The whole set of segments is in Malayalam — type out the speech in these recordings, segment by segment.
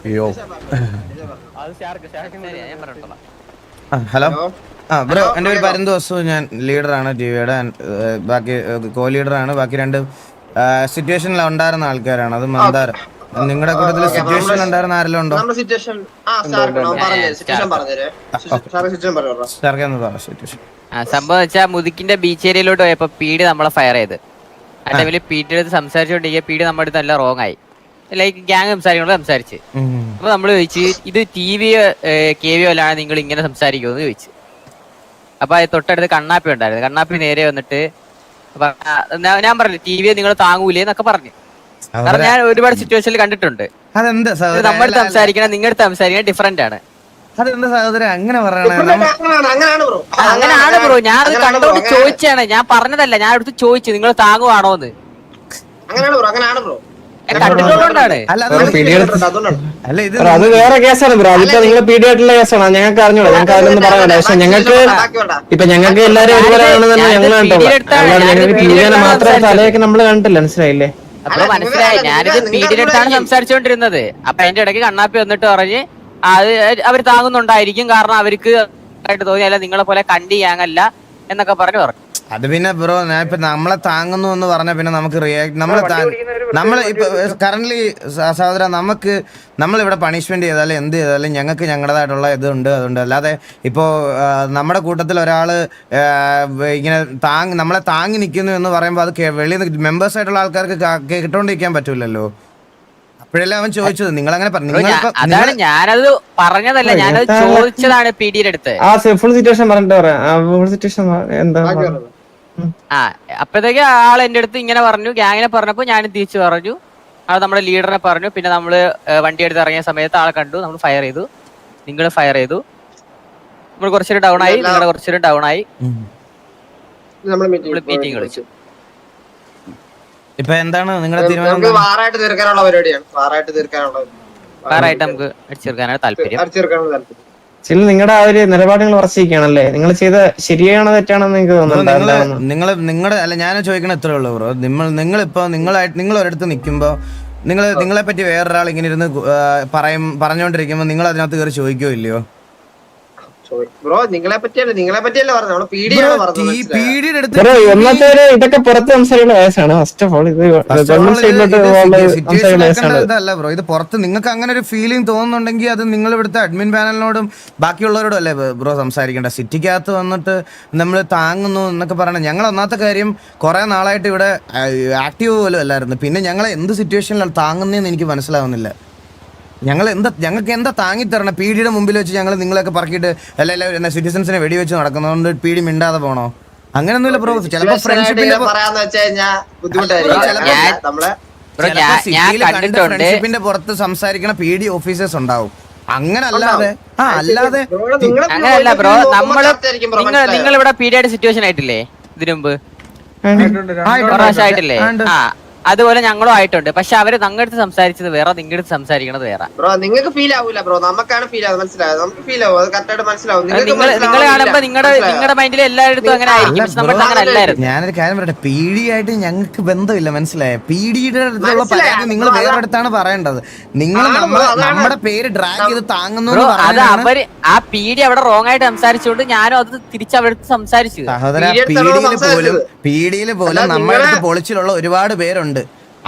അയ്യോ ഹലോ ബ്രോ, എൻ്റെ പേര് പരന്തോസു. ഞാൻ ലീഡറാണ് ടിവിയുടെ. ബാക്കി കോ ലീഡറാണ്. ബാക്കി രണ്ട് സിറ്റുവേഷനിൽ ഉണ്ടായിരുന്ന ആൾക്കാരാണ്. അത് മന്ദാരം. നിങ്ങളുടെ കൂട്ടത്തിൽ സിറ്റുവേഷനിൽ ഉണ്ടായിരുന്ന ആരെല്ലാം ഉണ്ടോ? സംഭവം വെച്ചാൽ മുതുക്കിന്റെ ബീച്ച് ഏരിയയിലോട്ട് പോയപ്പോ പീഡി നമ്മളെ ഫയർ ചെയ്ത്. ആ ടൈമില് പീഡിയുടെ അടുത്ത് സംസാരിച്ചോണ്ടിരിക്കുക. പീഡി നമ്മുടെ അടുത്ത് നല്ല റോങ് ആയി. ലൈക്ക് ഗ്യാങ് സംസാരിച്ച് അപ്പൊ നമ്മള് ചോദിച്ചു, ഇത് ടിവിയോ കെവിയോ അല്ലാതെ നിങ്ങൾ ഇങ്ങനെ സംസാരിക്കുമെന്ന് ചോദിച്ചു. അപ്പൊ തൊട്ടടുത്ത് കണ്ണാപ്പി ഉണ്ടായിരുന്നു. കണ്ണാപ്പി നേരെ വന്നിട്ട് ഞാൻ പറഞ്ഞു ടിവിയെ നിങ്ങൾ താങ്ങൂലേ എന്നൊക്കെ പറഞ്ഞു. കാരണം ഞാൻ ഒരുപാട് സിറ്റുവേഷനിൽ കണ്ടിട്ടുണ്ട്. നമ്മുടെ സംസാരിക്കണം നിങ്ങളുടെ സംസാരിക്കണം ഡിഫറെന്റ് ആണ്. അങ്ങനെയാണ് ബ്രോ. ഞാൻ അത് കണ്ടോണ്ട് ചോദിച്ചാണ്. ഞാൻ പറഞ്ഞതല്ല, ഞാൻ അടുത്ത് ചോദിച്ചു നിങ്ങൾ താങ്ങുവാണോന്ന്. അത് വേറെ കേസാണ് ബ്രോ. അതിപ്പോ നിങ്ങൾ പീഡിയായിട്ടുള്ള കേസാണ്. ഞങ്ങൾക്ക് അറിഞ്ഞൂടാ, ഞങ്ങൾക്ക് അതിലൊന്നും പറയാനില്ല. പക്ഷെ ഞങ്ങൾക്ക് ഇപ്പൊ ഞങ്ങൾക്ക് എല്ലാരും ഒരുപോലെയാണെന്ന് തന്നെ ഞങ്ങൾ കണ്ടോളാം. ഞങ്ങൾക്ക് പീഡിയനെ മാത്രമേ തലയൊക്കെ നമ്മള് കണ്ടില്ല. മനസ്സിലായില്ലേ? അപ്പൊ മനസ്സിലായി. ഞാനിത് പീഡിയുടെ അടുത്താണ് സംസാരിച്ചോണ്ടിരുന്നത്. അപ്പൊ അതിന്റെ ഇടയ്ക്ക് കണ്ണാപ്പി വന്നിട്ട് പറഞ്ഞ് അത് അവർ താങ്ങുന്നുണ്ടായിരിക്കും, കാരണം അവർക്ക് ആയിട്ട് തോന്നി, അല്ല നിങ്ങളെ പോലെ കണ്ടി ഗ്യാങ്ങല്ല എന്നൊക്കെ പറഞ്ഞു. അത് പിന്നെ ബ്രോ, ഞാൻ ഇപ്പൊ നമ്മളെ താങ്ങുന്നു എന്ന് പറഞ്ഞ പിന്നെ നമുക്ക് നമ്മൾ ഇപ്പൊ കറന്റ്ലി സഹോദര നമ്മളിവിടെ പണിഷ്മെന്റ് ചെയ്താലും എന്ത് ചെയ്താലും ഞങ്ങൾക്ക് ഞങ്ങളുടേതായിട്ടുള്ള ഇതുണ്ട്. അതുകൊണ്ട് അല്ലാതെ ഇപ്പോ നമ്മുടെ കൂട്ടത്തിൽ ഒരാള് ഇങ്ങനെ നമ്മളെ താങ്ങി നിൽക്കുന്നു എന്ന് പറയുമ്പോൾ അത് വെളിയിൽ മെമ്പേഴ്സ് ആയിട്ടുള്ള ആൾക്കാർക്ക് കേട്ടോണ്ടിരിക്കാൻ പറ്റൂലല്ലോ. അപ്പോഴല്ലേ അവൻ ചോദിച്ചത് നിങ്ങൾ അങ്ങനെ പറഞ്ഞു. അതാണ് ഞാനത് പറഞ്ഞതല്ല, ഞാനത് ചോദിച്ചതാണ് പീഡിയുടെ അടുത്ത്. ഫുൾ സിറ്റുവേഷൻ പറഞ്ഞിട്ട് പറയാം. എന്താ അപ്പഴത്തേക്ക് ആൾ എന്റെ അടുത്ത് ഇങ്ങനെ പറഞ്ഞു, ഗ്യാങ്ങിനെ പറഞ്ഞപ്പോ ഞാൻ തിരിച്ചു പറഞ്ഞു, അത് നമ്മുടെ ലീഡറിനെ പറഞ്ഞു. പിന്നെ നമ്മള് വണ്ടി എടുത്ത് ഇറങ്ങിയ സമയത്ത് ആളെ കണ്ടു, നമ്മൾ ഫയർ ചെയ്തു, നിങ്ങൾ ഫയർ ചെയ്തു, നമ്മൾ കുറച്ചൊരു ഡൗൺ ആയി, നിങ്ങളുടെ കുറച്ചൊരു ഡൗൺ ആയി, മീറ്റിംഗ് വിളിച്ചു. ഇപ്പൊ എന്താണ് നിങ്ങളുടെ തീരുമാനം? വാറായിട്ട് നമുക്ക് അടിച്ചെടുക്കാനാണ് താല്പര്യം. നിങ്ങളുടെ ആ ഒരു നിലപാടുകൾ ഉറച്ചിരിക്കുകയാണല്ലേ? നിങ്ങൾ ചെയ്ത ശരിയാണോ തെറ്റാണോ നിങ്ങൾക്ക് തോന്നുന്നുണ്ടോ? നിങ്ങളുടെ അല്ല, ഞാൻ ചോദിക്കണ ഇത്രേ ഉള്ളൂ ബ്രോ. നിങ്ങളിപ്പോ നിങ്ങൾ ഒരിടത്ത് നിൽക്കുമ്പോ നിങ്ങളെ പറ്റി വേറൊരാൾ ഇങ്ങനെ ഇരുന്ന് പറഞ്ഞുകൊണ്ടിരിക്കുമ്പോ നിങ്ങൾ അതിനകത്ത് കയറി ചോദിക്കോ ഇല്ലയോ? ഇതൊക്കെ പുറത്ത് സംസാരിക്കുന്ന വയസ്സാണ്. ഫസ്റ്റ് ഓഫ് ഓൾ ഇതല്ല ബ്രോ, ഇത് പുറത്ത് നിങ്ങൾക്ക് അങ്ങനെ ഒരു ഫീലിംഗ് തോന്നുന്നുണ്ടെങ്കിൽ അത് നിങ്ങൾ ഇവിടുത്തെ അഡ്മിൻ പാനലിനോടും ബാക്കിയുള്ളവരോടും അല്ലേ ബ്രോ സംസാരിക്കേണ്ട. സിറ്റിക്കകത്ത് വന്നിട്ട് നമ്മൾ താങ്ങുന്നു എന്നൊക്കെ പറയണം. ഞങ്ങൾ ഒന്നാമത്തെ കാര്യം കുറെ നാളായിട്ട് ഇവിടെ ആക്റ്റീവ് പോലും അല്ലായിരുന്നു. പിന്നെ ഞങ്ങളെ എന്ത് സിറ്റുവേഷനിലാണ് താങ്ങുന്നതെന്ന് എനിക്ക് മനസ്സിലാവുന്നില്ല. ഞങ്ങൾക്ക് എന്താ താങ്ങിത്തരണം? പീഡിയുടെ മുമ്പിൽ വെച്ച് ഞങ്ങൾ നിങ്ങളൊക്കെ പറക്കിയിട്ട് എല്ലാവരും സിറ്റിസൺസിനെ വെടിവെച്ച് നടക്കുന്നതുകൊണ്ട് പീഡി മിണ്ടാതെ പോണോ? അങ്ങനൊന്നുമില്ല ബ്രോ. ചിലപ്പോ ഫ്രണ്ട്ഷിപ്പിന്റെ പുറത്ത് സംസാരിക്കണ പീഡി ഓഫീസേഴ്സ് ഉണ്ടാവും. അങ്ങനെ അല്ലാതെ അങ്ങനെയല്ല ബ്രോ. നിങ്ങൾ ഇവിടെ പീഡിയുടെ സിറ്റുവേഷൻ ആയിട്ടില്ലേ ഇതിനു മുമ്പ്? ആയിട്ടില്ലേ? അതുപോലെ ഞങ്ങളും ആയിട്ടുണ്ട്. പക്ഷെ അവര് ഞങ്ങളുടെ സംസാരിച്ചത് വേറെ, നിങ്ങളുടെ സംസാരിക്കണത് വേറെ. നിങ്ങൾക്ക് ഫീൽ ആവൂല ബ്രോ, നമുക്കാണ് ഫീൽ ആവുന്നത്. മനസ്സിലായോ? നമുക്ക് ഫീൽ ആവും, അത് കറക്റ്റായിട്ട് മനസ്സിലാവും. നിങ്ങൾ കാണുമ്പോ നിങ്ങളുടെ മൈൻഡിൽ എല്ലായിടത്തും അങ്ങനെ ആയിരിക്കും. നമ്മുടെ അങ്ങനെ അല്ലായിരുന്നു. ഞാനൊരു കാര്യം പറയട്ടെ, പീഡിയായിട്ട് ഞങ്ങൾക്ക് ബന്ധമില്ല. മനസ്സിലായോ? പീഡിയുടെ അടുത്തുള്ള പരാതി നിങ്ങൾ വേറെ അടുത്താണ് പറയേണ്ടത്. നിങ്ങൾ നമ്മുടെ പേര് ഡ്രാഗ് ചെയ്ത് താങ്ങുന്നു. അത് അവര് ആ പീഡി അവിടെ റോങ് ആയിട്ട് സംസാരിച്ചുകൊണ്ട് ഞാനും അത് തിരിച്ച് അവരുടെ സംസാരിച്ചു. സഹോദര, പീഡിയിൽ പോലും നമ്മുടെ അടുത്ത് പൊളിച്ചിലുള്ള ഒരുപാട് പേരുണ്ട്.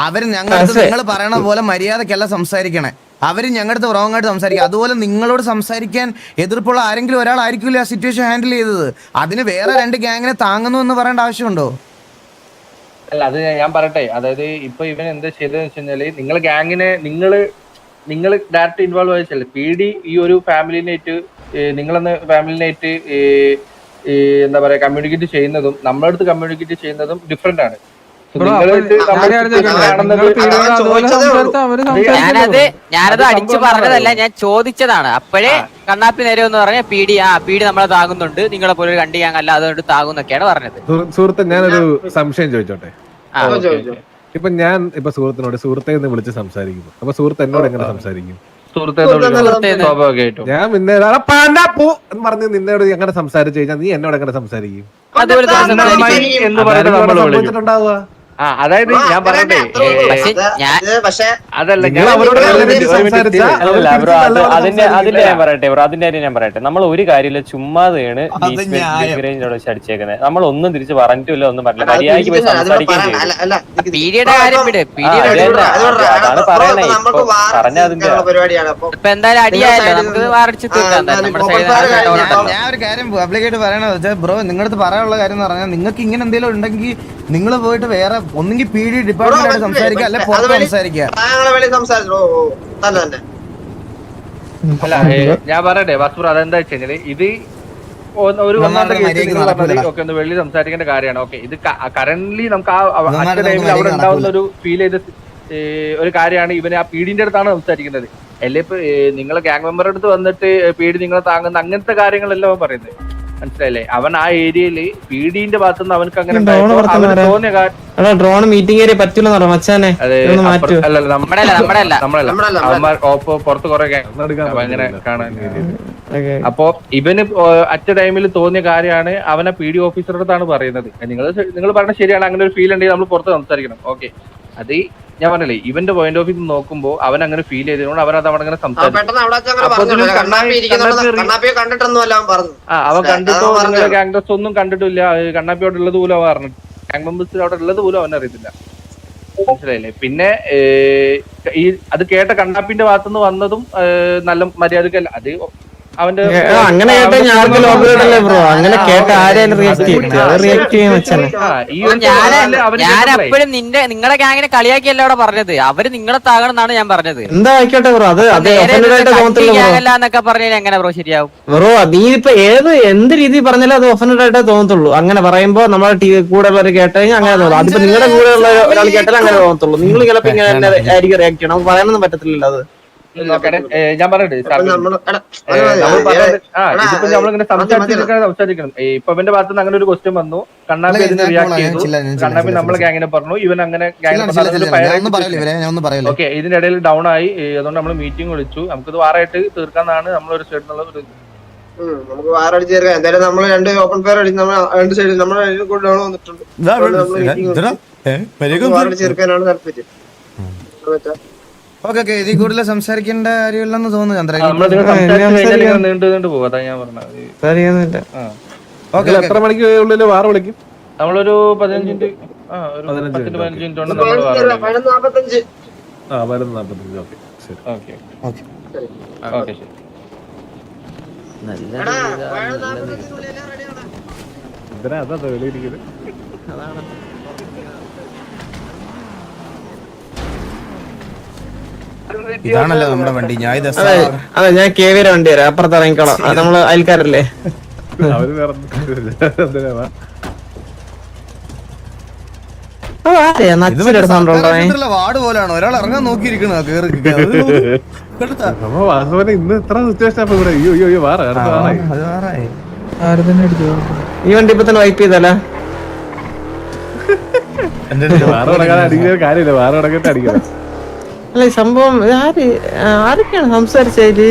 അവര് ഞങ്ങൾക്ക് നിങ്ങൾ പറയണ പോലെ മര്യാദക്കല്ല സംസാരിക്കണേ. അവര് ഞങ്ങളുടെ റോങ് ആയിട്ട് സംസാരിക്കുക. അതുപോലെ നിങ്ങളോട് സംസാരിക്കാൻ എതിർപ്പുള്ള ആരെങ്കിലും ഒരാളായിരിക്കില്ല ആ സിറ്റുവേഷൻ ഹാൻഡിൽ ചെയ്തത്. അതിന് വേറെ രണ്ട് ഗ്യാങ്ങിനെ താങ്ങുന്നു എന്ന് പറയേണ്ട ആവശ്യമുണ്ടോ? അല്ല, അത് ഞാൻ പറയട്ടെ. അതായത് ഇപ്പൊ ഇവൻ എന്താ ചെയ്തതെന്ന് വെച്ച് കഴിഞ്ഞാല്, നിങ്ങൾ ഗ്യാങ്ങിനെ നിങ്ങൾ ഡയറക്റ്റ് ഇൻവോൾവ് ആയിച്ചല്ലേ. പീഡി ഈ ഒരു ഫാമിലിനായിട്ട് നിങ്ങളെന്ന ഫാമിലിനായിട്ട് എന്താ പറയാ കമ്മ്യൂണിക്കേറ്റ് ചെയ്യുന്നതും നമ്മളടുത്ത് കമ്മ്യൂണിക്കേറ്റ് ചെയ്യുന്നതും ഡിഫറെന്റ് ആണ്. ഞാനത് അടിച്ചു പറഞ്ഞതല്ല, ഞാൻ ചോദിച്ചതാണ്. അപ്പോഴേ കണ്ണാപ്പി നേരെ എന്ന് പറഞ്ഞ പീഡി നമ്മളെ താങ്ങുന്നുണ്ട്, നിങ്ങളെ പോലെ കണ്ടു അല്ല, അതുകൊണ്ട് താങ്ങുന്നൊക്കെയാണ് പറഞ്ഞത്. സുഹൃത്ത്, ഞാനൊരു സംശയം ചോദിച്ചോട്ടെ? ഇപ്പൊ ഞാൻ സുഹൃത്തിനോട് സുഹൃത്തെ എന്ന് വിളിച്ച് സംസാരിക്കുന്നു. അപ്പൊ സുഹൃത്ത് എന്നോട് എങ്ങനെ സംസാരിക്കും? ഞാൻ എന്ന് പറഞ്ഞ് നിന്നോട് എങ്ങനെ സംസാരിച്ചു കഴിഞ്ഞാൽ നീ എന്നോട് എങ്ങനെ സംസാരിക്കും? എന്ന് പറയുന്നത് സംഭവിച്ചിട്ടുണ്ടാവുക. അതായത് ഞാൻ പറയട്ടെ പക്ഷെ അതല്ല നിങ്ങൾ അവരോട് സംസാരിച്ചാ അല്ലല്ല ബ്രോ അതിന്റെ ഞാൻ പറയട്ടെ ബ്രോ അതിന്റെ കാര്യം ഞാൻ പറയട്ടെ. നമ്മൾ ഒരു കാര്യമില്ല ചുമ്മാതെയാണ് വെച്ച് അടിച്ചേക്കുന്നത്. നമ്മൾ ഒന്നും തിരിച്ച് പറഞ്ഞിട്ടില്ല, ഒന്നും പറഞ്ഞില്ല. മര്യാദയ്ക്ക് പോയി സംസാരിക്കുകയും ചെയ്തു. പീഡിയുടെ കാര്യം വിട്. അതാണ് പറയണേ. ഇപ്പൊ പറഞ്ഞ അതിന്റെ ഇപ്പൊ എന്തായാലും അടിയായല്ലോ, നമുക്ക് വാറടിച്ച് തീർക്കാം. നമ്മുടെ സൈഡ് ഞാൻ ഒരു കാര്യം പബ്ലിക്കായിട്ട് പറയണത് വെച്ചാൽ ബ്രോ നിങ്ങളുടെ അടുത്ത് പറയാനുള്ള കാര്യം എന്ന് പറഞ്ഞാൽ നിങ്ങൾക്ക് ഇങ്ങനെ എന്തെങ്കിലും ഉണ്ടെങ്കിൽ നിങ്ങൾ പോയിട്ട് വേറെ ഒന്നെങ്കിൽ PD ഡിപ്പാർട്ട്മെന്റ് സംസാരിക്കുക അല്ലെ പുറത്ത് സംസാരിക്കുക. അല്ല ഞാൻ പറയട്ടെ വസ്തു അതെന്താ വെച്ച് കഴിഞ്ഞാല് ഇത് ഒരു ഒന്നാമത്തെ കേസ് ഒക്കെ ഒന്ന് വെള്ളി സംസാരിക്കേണ്ട കാര്യമാണ്. ഓക്കെ, ഇത് കറന്റ്ലി നമുക്ക് ആ ടൈമിൽ അവിടെ ഉണ്ടാവുന്ന ഒരു ഫീൽ ചെയ്ത ഒരു കാര്യമാണ്. ഇവന് ആ പീഡിന്റെ അടുത്താണ് സംസാരിക്കുന്നത്. അല്ലെ ഇപ്പൊ നിങ്ങളെ ഗ്യാങ് മെമ്പറുടെ അടുത്ത് വന്നിട്ട് പീഡി നിങ്ങളെ താങ്ങുന്ന അങ്ങനത്തെ കാര്യങ്ങളെല്ലാം അവൻ പറയുന്നത്. മനസ്സിലായില്ലേ? അവൻ ആ ഏരിയയില് പീഡിന്റെ ഭാഗത്തുനിന്ന് അവനക്ക് അങ്ങനെ തോന്നിയ ഡ്രോൺ മീറ്റിംഗ് ഏരിയ പറ്റൂല മച്ചാനെ. അവന്മാർ പുറത്ത് കുറെ അങ്ങനെ കാണാൻ. അപ്പൊ ഇവന് അറ്റ ടൈമിൽ തോന്നിയ കാര്യമാണ് അവനെ PD ഓഫീസറുടെ അടുത്താണ് പറയുന്നത്. നിങ്ങൾ പറഞ്ഞ ശരിയാണ്, അങ്ങനെ ഒരു ഫീൽ ഉണ്ടെങ്കിൽ നമ്മൾ പുറത്ത് സംസാരിക്കണം. ഓക്കെ, അത് ഞാൻ പറഞ്ഞല്ലേ ഇവന്റെ പോയിന്റ് ഓഫ് വ്യൂ നോക്കുമ്പോൾ അവൻ അങ്ങനെ ഫീൽ ചെയ്തതുകൊണ്ട് അവൻ അത് അവിടെ അങ്ങനെ സംസാരിക്കും. അവൻ കണ്ടിട്ടോ നിങ്ങളെ ഗാങ്സ് ഒന്നും കണ്ടിട്ടില്ല, കണ്ണാപ്പിയോട് ഉള്ളത് പോലും അവൻ പറഞ്ഞു, ഗാങ് മെമ്പേഴ്സ് അവിടെ ഉള്ളത് പോലും അവൻ അറിയത്തില്ല. മനസ്സിലായില്ലേ? പിന്നെ ഈ അത് കേട്ട കണ്ണാപ്പിന്റെ ഭാഗത്തുനിന്ന് വന്നതും നല്ല മര്യാദക്കല്ല. അത് അവന്റെ അങ്ങനെ കേട്ട ബ്രോ, അങ്ങനെ കേട്ട ആരെയും റിയാക്ട് ചെയ്യാൻ വെച്ചാൽ ഞാൻ എപ്പോഴും നിങ്ങളുടെ ഗ്യാങ്ങിനെ കളിയാക്കിയല്ല അവിടെ പറഞ്ഞത്. അവര് നിങ്ങളെ താകണമെന്നാണ് ഞാൻ പറഞ്ഞത്. എന്താ ആയിക്കോട്ടെ ബ്രോ, അത് എന്നൊക്കെ പറഞ്ഞാൽ എങ്ങനെ ബ്രോ ശരിയാവും? ബ്രോ നീ ഇപ്പൊ എന്ത് രീതിയിൽ പറഞ്ഞാലും അത് ഒഫൻഡഡ് ആയിട്ടേ തോന്നത്തുള്ളൂ. അങ്ങനെ പറയുമ്പോ നമ്മുടെ കൂടെ ഉള്ളവർ കേട്ട് കഴിഞ്ഞാൽ അങ്ങനെ തോന്നും. അതിപ്പോ നിങ്ങളുടെ കൂടെ ഉള്ള ഒരാൾ കേട്ടാലും അങ്ങനെ തോന്നത്തുള്ളൂ. നിങ്ങൾ ചിലപ്പോ ഇങ്ങനെ ആയിരിക്കും റിയാക്ട് ചെയ്യണം. നമുക്ക് പറയാനൊന്നും പറ്റത്തില്ലല്ലോ അത്. ഞാൻ പറയട്ടെ, ഇതിപ്പോ നമ്മളിങ്ങനെ സംസാരിക്കണം. ഇപ്പൊ ഇവന്റെ ഭാഗത്ത് നിന്ന് അങ്ങനെ ഒരു ക്വസ്റ്റ്യൻ വന്നു, കണ്ണാപ്പി അതിന് റിയാക്ട് ചെയ്തു. കണ്ണാപ്പി നമ്മളെ ഗാങ്ങിനെ പറഞ്ഞു, ഇവൻ അങ്ങനെ ഓക്കെ, ഇതിന്റെ ഇടയിൽ ഡൗൺ ആയി. അതുകൊണ്ട് നമ്മൾ മീറ്റിംഗ് വിളിച്ചു. നമുക്കിത് വാറായിട്ട് തീർക്കാന്നാണ് നമ്മളൊരു സൈഡിൽ നിന്നുള്ള ഒരു നമുക്ക് വാറടിച്ച് തീർക്കാം. എന്തായാലും നമ്മൾ രണ്ട് ഓപ്പൺ ഫെയർ അടിച്ച് നമ്മൾ രണ്ട് സൈഡിൽ നമ്മുടെ ഡൗൺ വന്നിട്ടുണ്ട്. തീർക്കാനാണ് താല്പര്യം. ഓക്കെ, ഇതിൽ കൂടുതൽ സംസാരിക്കേണ്ട കാര്യമില്ലെന്ന് തോന്നുന്നു ചന്ദ്രൻ. എത്ര മണിക്ക് ഉള്ളിൽ വാറ വിളിക്കും? നമ്മളൊരു 15 മിനിറ്റ് 15 മിനിറ്റ് കൊണ്ട് നമ്മൾ 45. 45. ഓക്കെ ശരി. ഓക്കെ ഓക്കെ ശരി. എന്തിനാ അതാ വെളിയിരിക്കുന്നത്? ഇതാണല്ലോ നമ്മുടെ വണ്ടി. ഞാൻ അതെ, ഞാൻ കേവിയുടെ വണ്ടി വരാം, അപ്പുറത്ത് ഇറങ്ങിക്കോളാം. നമ്മള് അയൽക്കാരല്ലേ. അവര് വേറെ വാർഡ് പോലെയാണോ ഒരാൾ ഇറങ്ങാൻ നോക്കിയിരിക്കണ? ഇന്ന് ഇത്ര സിറ്റുവേഷൻ ഇവിടെ. അയ്യോ വാറ ഈ വണ്ടി ഇപ്പൊ തന്നെ വൈപ്പ് ചെയ്തല്ലേ? വാറ തുടങ്ങാതെ അടിക്കുന്ന കാര്യമില്ല, വാറ തുടങ്ങിട്ട് അടിക്കണം. അല്ല സംഭവം ആരൊക്കെയാണ് സംസാരിച്ചതില്?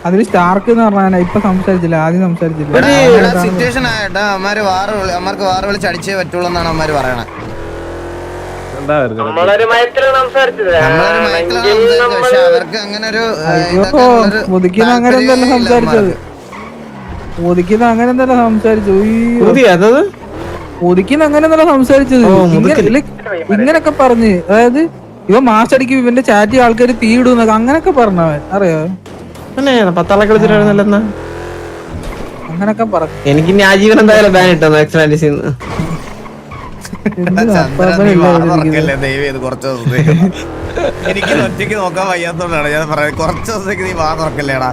അതില് സ്റ്റാർക്ക് എന്ന് പറഞ്ഞാൽ ഇപ്പൊ സംസാരിച്ചില്ല, ആദ്യം സംസാരിച്ചില്ല. സിറ്റുവേഷൻ ആയിട്ടാ അമ്മമാര് വാറ് വിളിച്ച് അടിച്ചേ പറ്റുള്ളൂ എന്നാണ് അമ്മമാര് പറയണത്. പക്ഷെ അവർക്ക് അങ്ങനെ ഒരു ഒതുക്കിന്ന് അങ്ങനെ എന്തല്ല സംസാരിച്ചത്. ഒതുക്കിന്ന് അങ്ങനെ എന്തല്ല സംസാരിച്ചു. ഒതുക്കിന്ന് അങ്ങനെ എന്തല്ല സംസാരിച്ചത്. ഇങ്ങനൊക്കെ പറഞ്ഞ്, അതായത് ഇവ മാസടിക്കും, ഇവന്റെ ചാറ്റി ആൾക്കാര് തീയിടുന്നൊക്കെ അങ്ങനൊക്കെ പറഞ്ഞവൻ അറിയോ? പത്താളെ കളിച്ചിട്ടായിരുന്നല്ലെന്നാ അങ്ങനൊക്കെ പറഞ്ഞു. എനിക്ക് ആജീവൻ എന്തായാലും ബാൻ ഇട്ടോ എക്സ്ട്രാൻഡിസിന്ന്. കുറച്ച് ദിവസത്തേക്ക് എനിക്ക് ഒറ്റയ്ക്ക് നോക്കാൻ വയ്യാത്തോണ്ടാണ് ഞാൻ പറയാം. കുറച്ച് ദിവസത്തേക്ക് നീ വാ തുറക്കല്ലേടാ.